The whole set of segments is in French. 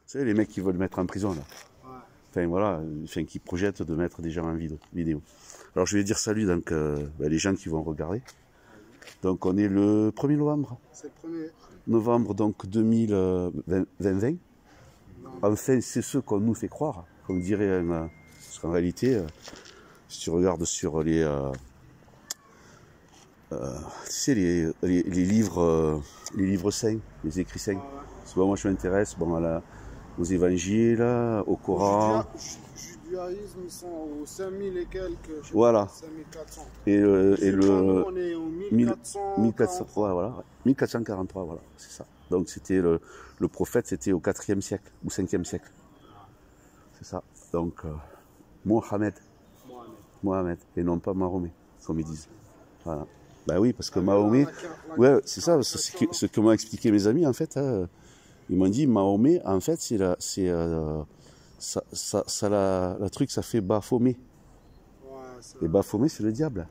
savez, les mecs qui veulent mettre en prison, là. Ouais. Enfin, voilà, enfin, qui projettent de mettre des gens en vidéo. Alors, je vais dire salut, donc, les gens qui vont regarder. Donc, on est le 1er novembre. C'est le 1er Novembre, donc, 2020. Enfin, c'est ce qu'on nous fait croire, comme dirait un... Parce qu'en réalité, si tu regardes sur les... tu sais, les livres saints, les écrits saints. Souvent, moi, je m'intéresse aux évangiles, au Coran. Judaïsme, ils sont aux 5000 et quelques, je sais Voilà. pas, 5400. Et On est au 1443, voilà. 1443, voilà, c'est ça. Donc, c'était le prophète, c'était au 4e siècle, ou 5e siècle. C'est ça. Donc, Mohamed, et non pas Mahomet, comme ils disent. Voilà. Ben oui, parce que Mahomet, ouais, c'est ça, ce que m'ont expliqué mes amis, en fait. Ils m'ont dit, Mahomet, en fait, la truc, ça fait Baphomet. Et Baphomet, c'est le diable.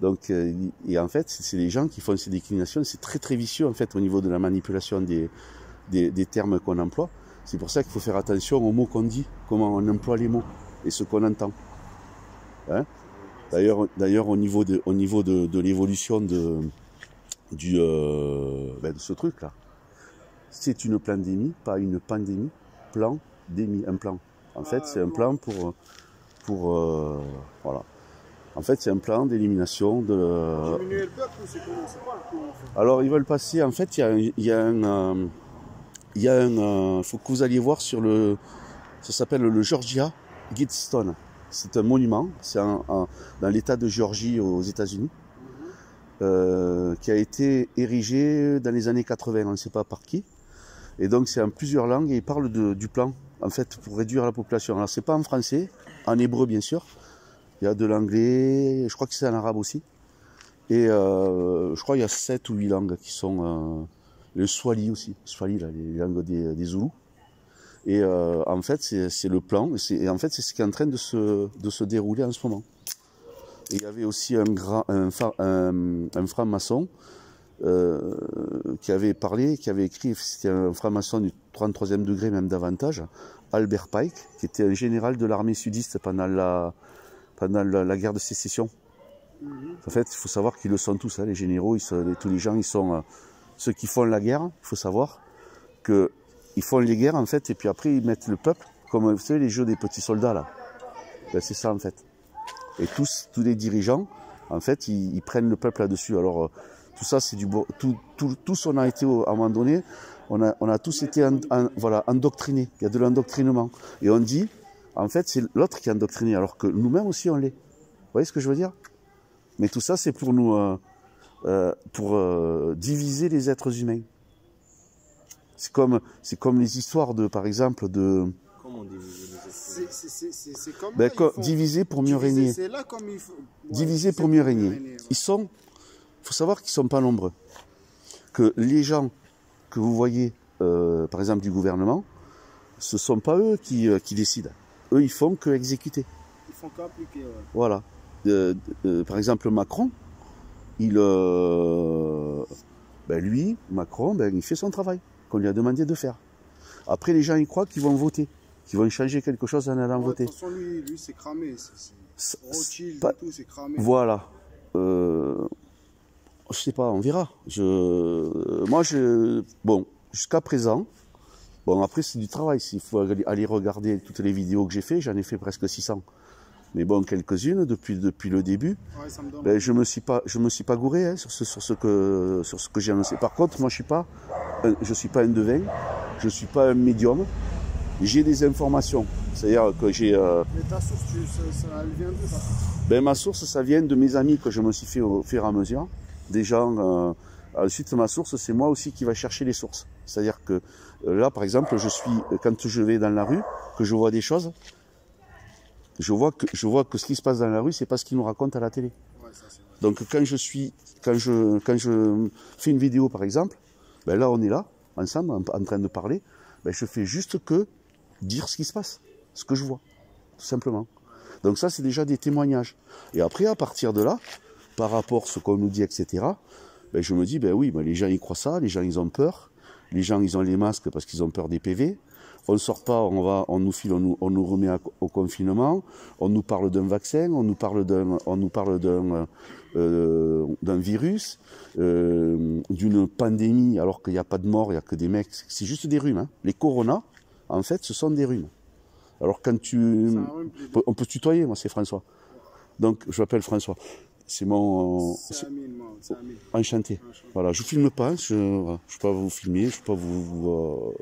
Donc, et en fait, c'est les gens qui font ces déclinations, c'est très très vicieux, en fait, au niveau de la manipulation des termes qu'on emploie. C'est pour ça qu'il faut faire attention aux mots qu'on dit, comment on emploie les mots, et ce qu'on entend. Hein? D'ailleurs, au niveau de l'évolution de ce truc-là, c'est une pandémie, pas une pandémie, plan-démie, un plan. En fait, c'est un plan pour voilà. En fait, c'est un plan d'élimination de... Diminuer le peuple ou c'est comment? C'est pas un plan, en fait. Alors, ils veulent passer, en fait, il y a un... faut que vous alliez voir sur le... Ça s'appelle le Georgia Guidestone. C'est un monument, c'est dans l'état de Géorgie aux États-Unis, qui a été érigé dans les années 80, on ne sait pas par qui. Et donc c'est en plusieurs langues et il parle du plan, en fait, pour réduire la population. Alors c'est pas en français, en hébreu bien sûr, il y a de l'anglais, je crois que c'est en arabe aussi. Et je crois qu'il y a 7 ou 8 langues qui sont... le Swahili aussi, Swahili, là, les langues des Zoulous. Et en fait, c'est le plan, et en fait, c'est ce qui est en train de se dérouler en ce moment. Et il y avait aussi un franc-maçon qui avait parlé, qui avait écrit, c'était un franc-maçon du 33e degré, même davantage, Albert Pike, qui était un général de l'armée sudiste pendant la guerre de sécession. En fait, il faut savoir qu'ils le sont tous, hein, les généraux, tous les gens, ils sont ceux qui font la guerre. Il faut savoir que ils font les guerres, en fait, et puis après, ils mettent le peuple, comme vous savez, les jeux des petits soldats, là. Ben, c'est ça, en fait. Et tous les dirigeants, en fait, ils prennent le peuple là-dessus. Alors, tout ça, c'est tous on a été, à un moment donné, on a tous été voilà, endoctrinés. Il y a de l'endoctrinement. Et on dit, en fait, c'est l'autre qui est endoctriné, alors que nous-mêmes aussi, on l'est. Vous voyez ce que je veux dire? Mais tout ça, c'est pour nous, diviser les êtres humains. C'est comme les histoires par exemple, de... Comment diviser les êtres? C'est comme ben, diviser pour mieux régner. C'est là comme il faut... Diviser pour mieux régner. Il faut savoir qu'ils ne sont pas nombreux. Que les gens que vous voyez, par exemple, du gouvernement, ce ne sont pas eux qui décident. Eux, ils font que exécuter. Ils font qu'appliquer, ouais. Voilà. Par exemple, Macron, Macron, il fait son travail qu'on lui a demandé de faire. Après, les gens, ils croient qu'ils vont voter, qu'ils vont changer quelque chose en allant voter. De toute façon, lui c'est cramé. Rothschild et tout, c'est cramé. Voilà. Je sais pas, on verra. Bon, jusqu'à présent, bon, après, c'est du travail. S'il faut aller regarder toutes les vidéos que j'ai fait, j'en ai fait presque 600. Mais bon, quelques-unes depuis le début. Ouais, ça me donne je me suis pas gouré, hein, sur ce que j'ai annoncé. Par contre, moi, je suis pas un devin, je suis pas un médium. J'ai des informations. C'est-à-dire que j'ai... Mais ta source, elle vient d'où, ta source? Ma source, ça vient de mes amis que je me suis fait au fur et à mesure. Des gens... ensuite, ma source, c'est moi aussi qui va chercher les sources. C'est-à-dire que là, par exemple, quand je vais dans la rue, que je vois des choses, je vois que ce qui se passe dans la rue, c'est pas ce qu'ils nous racontent à la télé. Ouais, ça, donc quand je fais une vidéo, par exemple, ben là, on est là, ensemble, en train de parler, ben je fais juste que dire ce qui se passe, ce que je vois, tout simplement. Donc ça, c'est déjà des témoignages. Et après, à partir de là, par rapport à ce qu'on nous dit, etc., ben je me dis, ben oui, ben les gens, ils croient ça, les gens, ils ont peur, les gens, ils ont les masques parce qu'ils ont peur des PV. On ne sort pas, on nous file, on nous remet au confinement, on nous parle d'un vaccin, on nous parle d'un virus, d'une pandémie, alors qu'il n'y a pas de mort, il n'y a que des mecs, c'est juste des rhumes. Hein. Les coronas, en fait, ce sont des rhumes. Alors quand on peut se tutoyer, moi c'est François. Donc je m'appelle François. C'est mon... Enchanté. Voilà, je filme pas, je ne peux pas vous filmer, je ne peux pas vous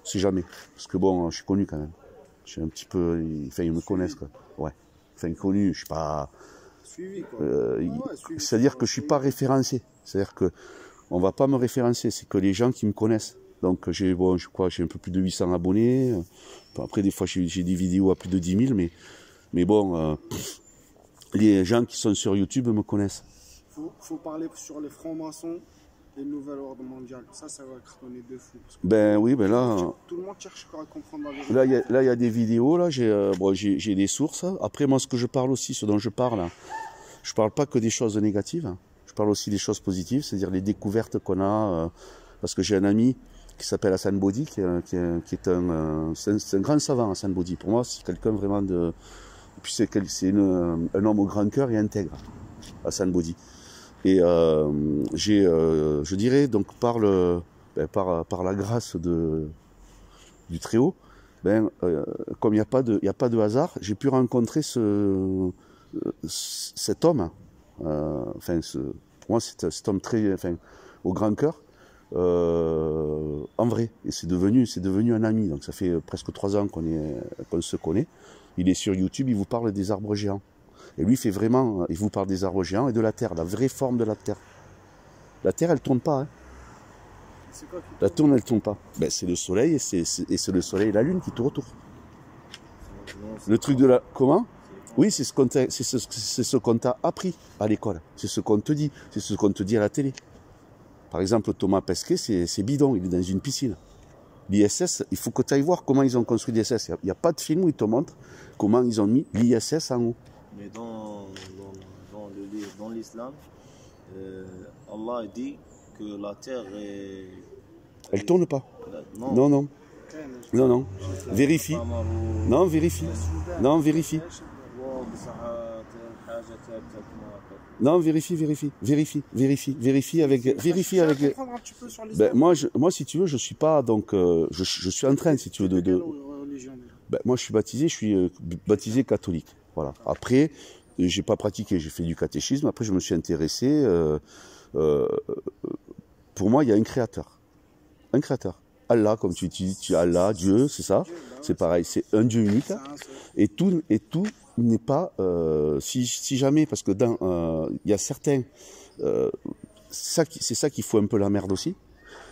c'est jamais. Parce que bon, je suis connu quand même. Je suis un petit peu... Enfin, ils me connaissent, quoi. Ouais. Enfin, connu, je suis pas... c'est-à-dire que je suis pas référencé. C'est-à-dire que on va pas me référencer, c'est que les gens qui me connaissent. Donc j'ai je crois j'ai un peu plus de 800 abonnés. Après des fois j'ai des vidéos à plus de 10 000, mais bon, les gens qui sont sur YouTube me connaissent. Faut parler sur les francs-maçons et le nouvel ordre mondial. Ça va cartonner de fou. Ben oui, ben là... Tout le monde cherche à comprendre la vérité. Là, il y a des vidéos, là, j'ai des sources. Après, moi, ce que je parle aussi, ce dont je parle, je parle pas que des choses négatives. Je parle aussi des choses positives, c'est-à-dire les découvertes qu'on a. Parce que j'ai un ami qui s'appelle Hassan Bodi, qui est un grand savant, Hassan Bodi. Pour moi, c'est quelqu'un vraiment de... Et puis c'est un homme au grand cœur et intègre, Hassan Bodi. Et je dirais, donc par la grâce du Très-Haut, comme il n'y a pas de hasard, j'ai pu rencontrer cet homme, pour moi cet homme très, au grand cœur, en vrai. Et c'est devenu un ami. Donc ça fait presque 3 ans qu'on se connaît. Il est sur YouTube, il vous parle des arbres géants. Et lui, il vous parle des arbres géants et de la Terre, la vraie forme de la Terre. La Terre, elle tourne pas. Hein. La Terre, elle tourne pas. Ben, c'est le Soleil et c'est le Soleil et la Lune qui tournent autour. Le truc de la... Comment? Oui, c'est ce qu'on t'a appris à l'école. C'est ce qu'on te dit. C'est ce qu'on te dit à la télé. Par exemple, Thomas Pesquet, c'est bidon. Il est dans une piscine. L'ISS, il faut que tu ailles voir comment ils ont construit l'ISS. Il n'y a pas de film où ils te montrent comment ils ont mis l'ISS en haut. Mais dans l'islam, Allah dit que la terre est... Elle tourne pas. Non. Vérifie. Non, vérifie. Non, vérifie. Non, vérifie avec. Ben, moi, si tu veux, je suis pas donc, je suis en train, si tu veux, Ben, moi, je suis baptisé catholique. Voilà. Après, j'ai pas pratiqué, j'ai fait du catéchisme. Après, je me suis intéressé. Pour moi, il y a un créateur. Un créateur. Allah, comme tu dis, Allah, Dieu, c'est ça. C'est pareil, c'est un Dieu unique. Et tout n'est pas, si jamais, parce que il y a certains, c'est ça qui fout un peu la merde aussi.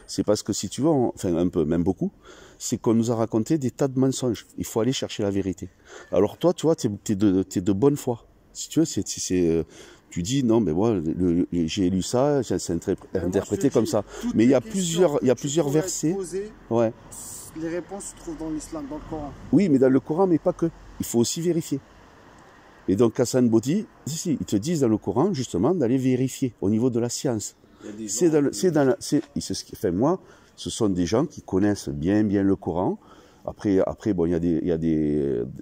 C'est parce que si tu veux, enfin un peu, même beaucoup, c'est qu'on nous a raconté des tas de mensonges. Il faut aller chercher la vérité. Alors toi, tu vois, t'es de bonne foi. Si tu veux, tu dis non, mais moi, j'ai lu ça, c'est interprété comme ça. Mais il y a plusieurs versets. Ouais. Les réponses se trouvent dans l'islam, dans le Coran. Oui, mais dans le Coran, mais pas que. Il faut aussi vérifier. Et donc Hassan Bodi, ils te disent dans le Coran justement d'aller vérifier au niveau de la science. Moi, ce sont des gens qui connaissent bien le Coran. Après, bon,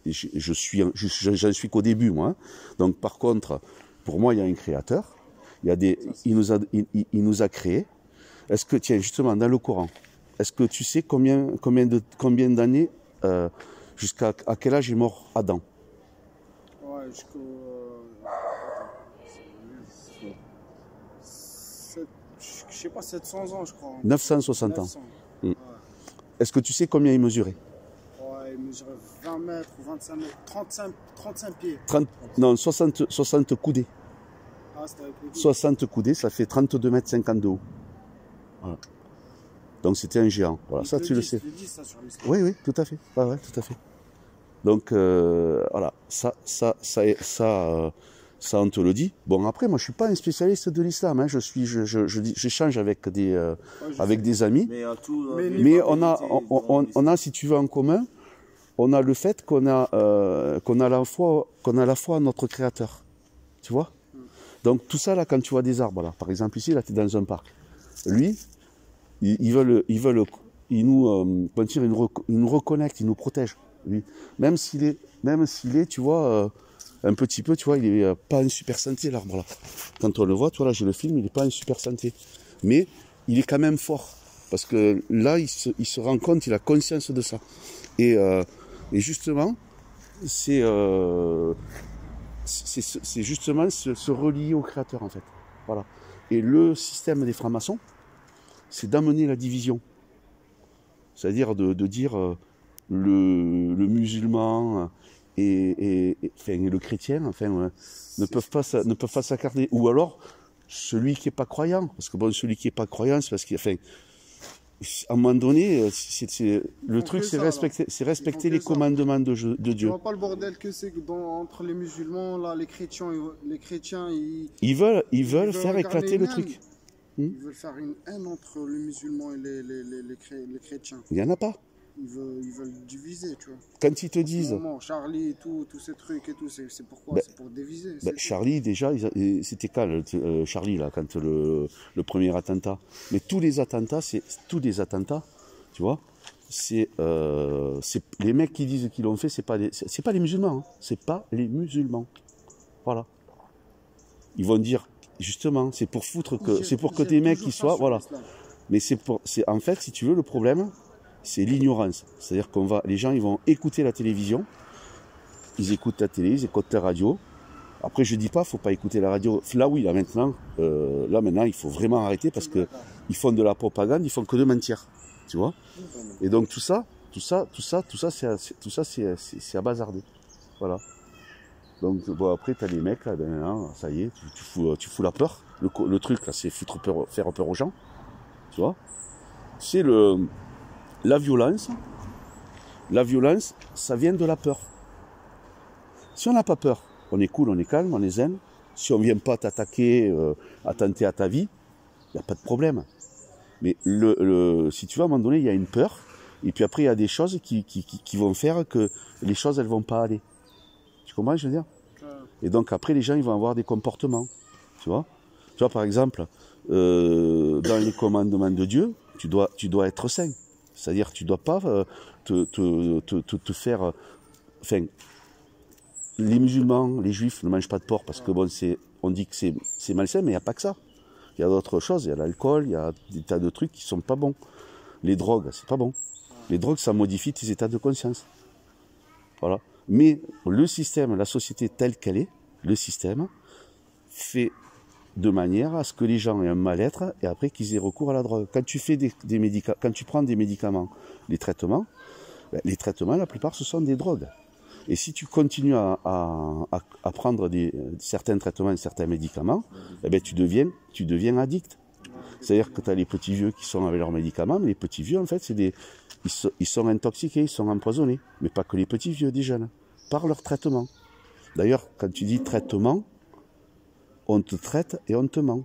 j'en suis qu'au début, moi. Donc, par contre, pour moi, il y a un créateur. Il nous a créés. Est-ce que, tiens, justement, dans le Coran, est-ce que tu sais combien d'années, jusqu'à quel âge est mort Adam? Ouais, je sais pas, 700 ans, je crois. 960 ans. 900. Ouais. Est-ce que tu sais combien il mesurait? Ouais, il mesurait 20 mètres ou 25 mètres, 35 pieds. 60 coudées. Ah, c'était avec les 60 coudées, ça fait 32 mètres 50 de haut. Voilà. Donc c'était un géant. Voilà, ça tu le sais. Oui, tout à fait. Ouais, tout à fait. Donc voilà, ça on te le dit. Bon après, moi je suis pas un spécialiste de l'islam. Hein. J'échange avec des amis. Mais on a, si tu veux, en commun, on a le fait qu'on a la foi à notre Créateur. Tu vois. Donc tout ça là, quand tu vois des arbres là, par exemple ici là, tu es dans un parc. Lui, il veut comment dire, il nous reconnecte, il nous protège. Lui. Même s'il est, tu vois, un petit peu, tu vois, il est pas en super santé, l'arbre là. Quand on le voit, tu vois, là, j'ai le film, il est pas en super santé. Mais il est quand même fort. Parce que là, il se rend compte, il a conscience de ça. Et justement, c'est justement se relier au créateur, en fait. Voilà. Et le système des francs-maçons, c'est d'amener la division. C'est-à-dire de dire le musulman enfin, et le chrétien enfin, ne peuvent pas s'accorder. Ou alors, celui qui n'est pas croyant. Parce que bon, celui qui n'est pas croyant, c'est parce qu'il... Enfin, à un moment donné, le truc, c'est respecter les commandements de Dieu. Tu vois pas le bordel que c'est entre les musulmans, là, les chrétiens, ils veulent faire éclater le truc. Ils veulent faire une haine entre les musulmans et les chrétiens. Il n'y en a pas. Ils veulent diviser, tu vois. Quand ils te disent... Charlie et tout, tous ces trucs et tout, c'est pourquoi? C'est pour diviser. Charlie, déjà, c'était quand Charlie, là, quand le premier attentat. Mais tous les attentats, tu vois, c'est les mecs qui disent qu'ils l'ont fait, c'est pas les musulmans. Hein. C'est pas les musulmans. Voilà. Ils vont dire, justement, c'est pour que des mecs qui soient... Voilà. Mais en fait, si tu veux, le problème... c'est l'ignorance. C'est-à-dire les gens, ils vont écouter la télévision, ils écoutent la télé, ils écoutent la radio. Après, je dis pas, faut pas écouter la radio. Là, oui, là maintenant, il faut vraiment arrêter parce que ils font de la propagande, ils font que de mentir, tu vois. Et donc tout ça, c'est à bazarder. Voilà. Donc bon, après, t'as les mecs là, ça y est, tu fous la peur. Le truc là, c'est faire peur aux gens, tu vois. C'est la violence, ça vient de la peur. Si on n'a pas peur, on est cool, on est calme, on est zen. Si on ne vient pas t'attaquer, attenter à ta vie, il n'y a pas de problème. Mais si tu veux, à un moment donné, il y a une peur, et puis après, il y a des choses qui vont faire que les choses, elles ne vont pas aller. Tu comprends, je veux dire? Et donc après, les gens, ils vont avoir des comportements. Tu vois, par exemple, dans les commandements de Dieu, tu dois être saint. C'est-à-dire tu ne dois pas te faire... Enfin, les musulmans, les juifs ne mangent pas de porc parce que bon, on dit que c'est malsain, mais il n'y a pas que ça. Il y a d'autres choses, il y a l'alcool, il y a des tas de trucs qui ne sont pas bons. Les drogues, c'est pas bon. Les drogues, ça modifie tes états de conscience. Voilà. Mais le système, la société telle qu'elle est, le système fait de manière à ce que les gens aient un mal-être et après qu'ils aient recours à la drogue. Quand tu fais quand tu prends des médicaments, les traitements, la plupart, ce sont des drogues. Et si tu continues à prendre certains traitements, certains médicaments, eh ben, tu deviens addict. C'est-à-dire que tu as les petits vieux qui sont avec leurs médicaments, mais les petits vieux, en fait, ils sont intoxiqués, ils sont empoisonnés. Mais pas que les petits vieux, des jeunes, par leur traitement. D'ailleurs, quand tu dis traitement, on te traite et on te ment.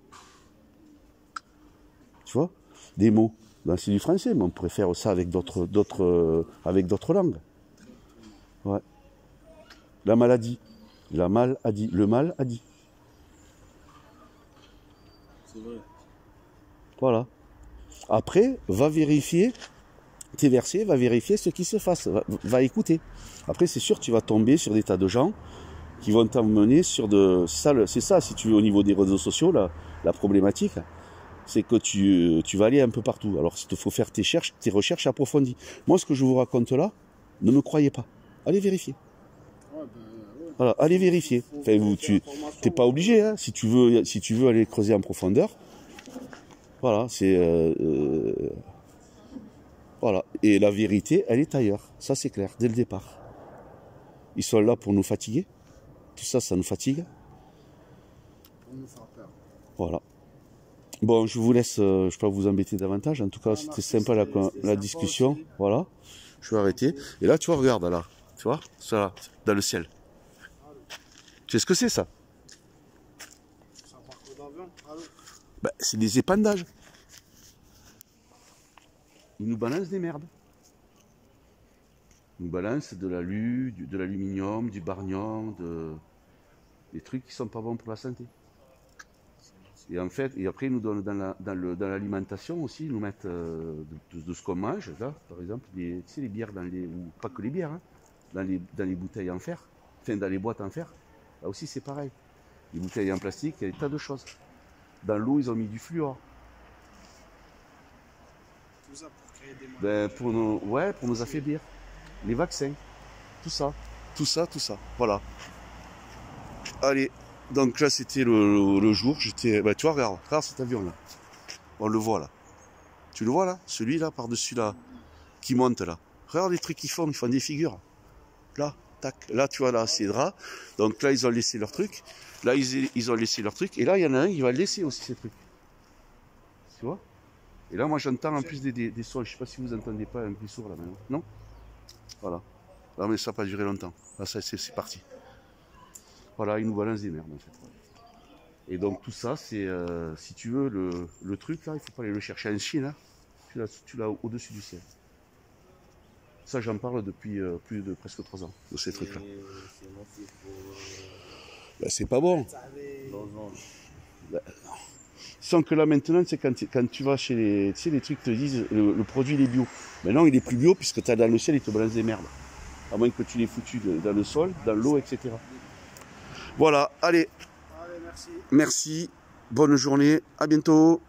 Tu vois? Des mots. Ben, c'est du français, mais on pourrait faire ça avec d'autres langues. Ouais. La maladie. Le mal a dit. C'est vrai. Voilà. Après, va vérifier tes versets, va vérifier ce qui se passe. Va écouter. Après, c'est sûr, tu vas tomber sur des tas de gens qui vont t'emmener sur c'est ça, si tu veux, au niveau des réseaux sociaux, la problématique, c'est que tu vas aller un peu partout. Alors, il te faut faire tes recherches approfondies. Moi, ce que je vous raconte là, ne me croyez pas. Allez vérifier. Voilà, allez vérifier. Enfin, tu n'es pas obligé, hein, si tu veux aller creuser en profondeur. Voilà, voilà. Et la vérité, elle est ailleurs. Ça, c'est clair, dès le départ. Ils sont là pour nous fatiguer. Tout ça, ça nous fatigue. Pour nous faire peur. Voilà. Bon, je vous laisse, je ne vais pas vous embêter davantage. En tout cas, c'était sympa la discussion. Aussi. Voilà. Je vais arrêter. Et là, tu vois, regarde, là. Tu vois, ça, dans le ciel. Tu sais ce que c'est, ça? C'est un parcours d'avion. Ben, c'est des épandages. Ils nous balancent des merdes. Ils nous balancent de l'alu, de l'aluminium, du barnium, des trucs qui sont pas bons pour la santé. Et en fait, et après, ils nous donnent dans l'alimentation aussi, ils nous mettent de ce qu'on mange, là, par exemple, tu sais, les bières, ou pas que les bières, hein, dans les bouteilles en fer, enfin, dans les boîtes en fer, là aussi, c'est pareil. Les bouteilles en plastique, il y a des tas de choses. Dans l'eau, ils ont mis du fluor. Tout ça pour créer des Ben, pour nous affaiblir. Les vaccins. Tout ça. Tout ça, tout ça. Voilà. Allez. Donc là, c'était le jour. Ben, tu vois, regarde cet avion là. On le voit là. Tu le vois là? Celui-là, par-dessus là, qui monte là. Regarde les trucs qu'ils font des figures. Là, tac. Là, tu vois, là, c'est draps. Donc là, ils ont laissé leur truc. Là, ils ont laissé leur truc. Et là, il y en a un qui va laisser aussi ces trucs. Tu vois? Et là, moi, j'entends en plus des sons. Je sais pas si vous entendez pas un peu sourd là maintenant. Non? Voilà. Là, mais ça n'a pas duré longtemps. Là, c'est parti. Voilà, ils nous balancent des merdes en fait. Et donc tout ça, c'est, si tu veux, le truc là, il faut pas aller le chercher en Chine. Hein. Tu l'as au-dessus du ciel. Ça, j'en parle depuis plus de presque 3 ans, de ces trucs-là. Ben, c'est pas bon. Ben, sans que là maintenant, c'est quand tu vas chez les, tu sais, les trucs te disent le produit il est bio. Mais non, il est plus bio puisque tu as dans le ciel, ils te balancent des merdes. À moins que tu l'aies foutu dans le sol, dans l'eau, etc. Voilà, allez. Allez, merci. Merci, bonne journée, à bientôt.